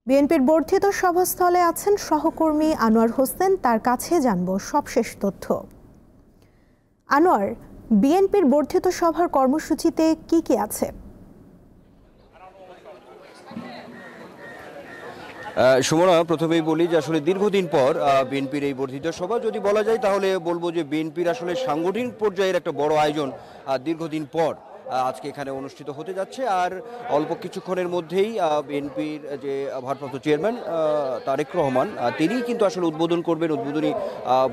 বিএনপির বর্ধিত সভাস্থলে আছেন সহকর্মী আনোয়ার হোসেন, তার কাছে জানব সবশেষ তথ্য। আনোয়ার, বিএনপির বর্ধিত সভার কর্মসূচিতে কি কি আছে? সুমনা, প্রথমেই বলি যে আসলে দীর্ঘদিন পর বিএনপির এই বর্ধিত সভা যদি বলা যায় তাহলে বলবো যে বিএনপির আসলে সাংগঠনিক পর্যায়ের একটা বড় আয়োজন দীর্ঘদিন পর আজকে এখানে অনুষ্ঠিত হতে যাচ্ছে। আর অল্প কিছুক্ষণের মধ্যেই বিএনপির যে ভারপ্রাপ্ত চেয়ারম্যান তারেক রহমান তিনি কিন্তু আসলে উদ্বোধন করবেন, উদ্বোধনী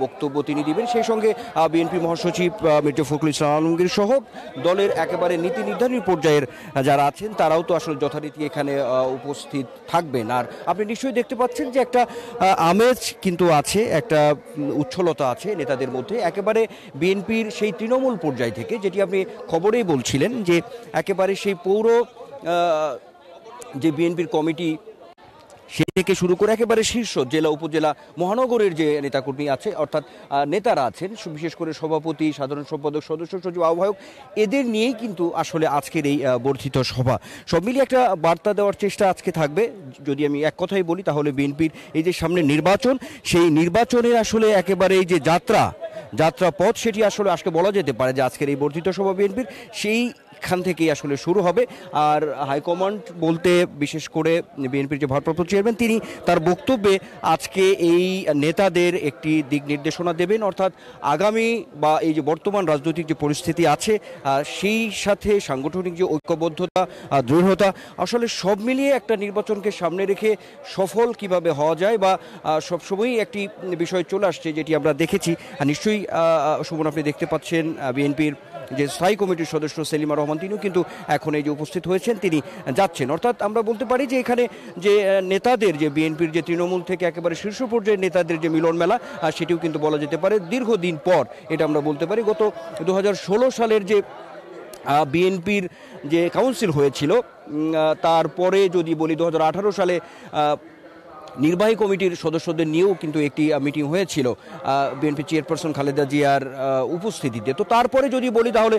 বক্তব্য তিনি দিবেন। সেই সঙ্গে বিএনপি মহাসচিব মির্জা ফখরুল ইসলাম আলমগীর সহ দলের একেবারে নীতি নির্ধারণী পর্যায়ের যারা আছেন তারাও তো আসলে যথারীতি এখানে উপস্থিত থাকবেন। আর আপনি নিশ্চয়ই দেখতে পাচ্ছেন যে একটা আমেজ কিন্তু আছে, একটা উচ্ছলতা আছে নেতাদের মধ্যে, একেবারে বিএনপির সেই তৃণমূল পর্যায় থেকে, যেটি আপনি খবরেই বলছিলেন যে একেবারে সেই পৌর যে বিএনপির কমিটি সে থেকে শুরু করে একেবারে শীর্ষ জেলা উপজেলা মহানগরের যে নেতাকর্মী আছে, অর্থাৎ নেতারা আছেন, বিশেষ করে সভাপতি, সাধারণ সম্পাদক, সদস্য সচিব, আহ্বায়ক, এদের নিয়েই কিন্তু আসলে আজকের এই বর্ধিত সভা। সব মিলিয়ে একটা বার্তা দেওয়ার চেষ্টা আজকে থাকবে। যদি আমি এক কথাই বলি তাহলে বিএনপির এই যে সামনে নির্বাচন, সেই নির্বাচনের আসলে একেবারে এই যে যাত্রাপথ সেটি আসলে আজকে বলা যেতে পারে যে আজকের এই বর্ধিত সভা বিএনপির সেইখান থেকেই আসলে শুরু হবে। আর হাইকমান্ড বলতে বিশেষ করে বিএনপির যে ভারপ্রাপ্ত চেয়ারম্যান তিনি তার বক্তব্যে আজকে এই নেতাদের একটি দিক নির্দেশনা দেবেন, অর্থাৎ আগামী বা এই যে বর্তমান রাজনৈতিক যে পরিস্থিতি আছে সেই সাথে সাংগঠনিক যে ঐক্যবদ্ধতা, দৃঢ়তা, আসলে সব মিলিয়ে একটা নির্বাচনকে সামনে রেখে সফল কিভাবে হওয়া যায় বা সবসময়ই একটি বিষয় চলে আসছে যেটি আমরা দেখেছি। নিশ্চয়ই সুমন, আপনি দেখতে পাচ্ছেন বিএনপির যে স্থায়ী কমিটির সদস্য সেলিমা রহমান তিনিও কিন্তু এখন এই যে উপস্থিত হয়েছেন, তিনি যাচ্ছেন। অর্থাৎ আমরা বলতে পারি যে এখানে যে নেতাদের, যে বিএনপির যে তৃণমূল থেকে একেবারে শীর্ষ পর্যায়ের নেতাদের যে মিলন মেলা, সেটিও কিন্তু বলা যেতে পারে দীর্ঘদিন পর, এটা আমরা বলতে পারি। গত 2016 সালের যে বিএনপির যে কাউন্সিল হয়েছিল, তারপরে যদি বলি 2018 সালে নির্বাহী কমিটির সদস্যদের নিয়েও কিন্তু একটি মিটিং হয়েছিল বিএনপি চেয়ারপারসন খালেদা জিয়ার উপস্থিতিতে। তো তারপরে যদি বলি তাহলে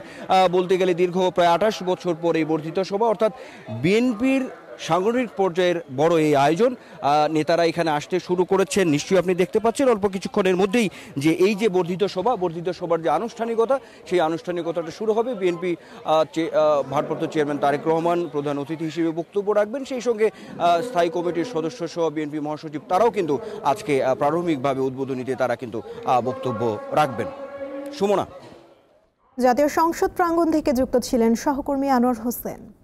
বলতে গেলে দীর্ঘ প্রায় 28 বছর পর এই বর্ধিত সভা, অর্থাৎ বিএনপির সাংগঠনিক পর্যায়ের বড় এই আয়োজন, নেতারা এখানে আসতে শুরু করেছেন। নিশ্চয়ই আপনি দেখতে পাচ্ছেন অল্প কিছুক্ষণের মধ্যেই যে এই যে বর্ধিত সভার যে আনুষ্ঠানিকতা, সেই আনুষ্ঠানিকতাটা শুরু হবে। বিএনপি ভারপ্রাপ্ত চেয়ারম্যান তারেক রহমান প্রধান অতিথি হিসেবে বক্তব্য রাখবেন। সেই সঙ্গে স্থায়ী কমিটির সদস্য সহ বিএনপি মহাসচিব তারাও কিন্তু আজকে প্রারম্ভিকভাবে উদ্বোধনীতে তারা কিন্তু বক্তব্য রাখবেন। সুমনা, জাতীয় সংসদ প্রাঙ্গণ থেকে যুক্ত ছিলেন সহকর্মী আনোয়ার হোসেন।